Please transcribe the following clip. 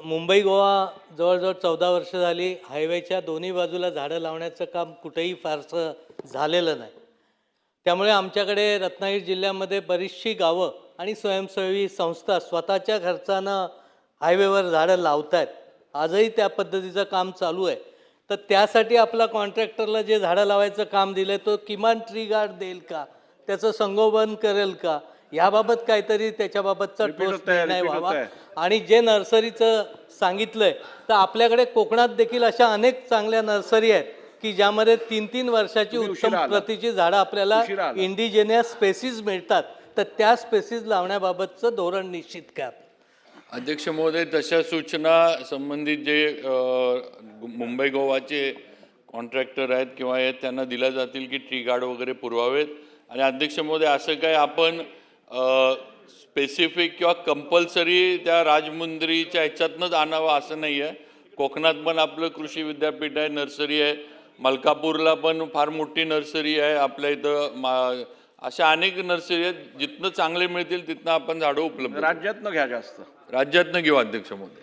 मुंबई गोवा जवळजवळ 14 वर्ष झाली हायवेच्या दोन्ही बाजूला झाडं लावण्याचं काम कुठेही फारसं झालेलं नाही. त्यामुळे आमच्याकडे रत्नागिरी जिल्ह्यामध्ये बरीचशी गावं आणि स्वयंसेवी संस्था स्वतःच्या खर्चानं हायवेवर झाडं लावत आहेत. आजही त्या पद्धतीचं काम चालू आहे. तर त्यासाठी आपला कॉन्ट्रॅक्टरला जे झाडं लावायचं काम दिलं तो किमान ट्री गार्ड देईल का, त्याचं संगोपन करेल का, याबाबत काहीतरी त्याच्याबाबतचा ठोस निर्णय व्हावा. आणि जे नर्सरीचं सांगितलंय तर आपल्याकडे कोकणात देखील अशा अनेक चांगल्या नर्सरी आहेत की ज्यामध्ये 3-3 वर्षाची उत्तम प्रतीची झाडं आपल्याला इंडिजिनियस स्पेसीज मिळतात. तर त्या स्पेसीज लावण्याबाबतचं धोरण निश्चित करा. अध्यक्ष महोदय, तशा सूचना संबंधित जे मुंबई गोवाचे कॉन्ट्रॅक्टर आहेत किंवा आहेत त्यांना दिल्या जातील की ट्री गार्ड वगैरे पुरवावेत. आणि अध्यक्ष महोदय, असं काय आपण स्पेसिफिक किंवा कंपल्सरी त्या राजमुंद्रीच्या ह्याच्यातनंच आणावं असं नाही आहे. कोकणात पण आपलं कृषी विद्यापीठ आहे, नर्सरी आहे. मलकापूरला पण फार मोठी नर्सरी आहे. आपल्या इथं अशा अनेक नर्सरी आहेत. जिथनं चांगले मिळतील तिथनं आपण झाडं उपलब्ध राज्यातनं घ्या, जास्त राज्यातनं घेऊ अध्यक्ष महोदय.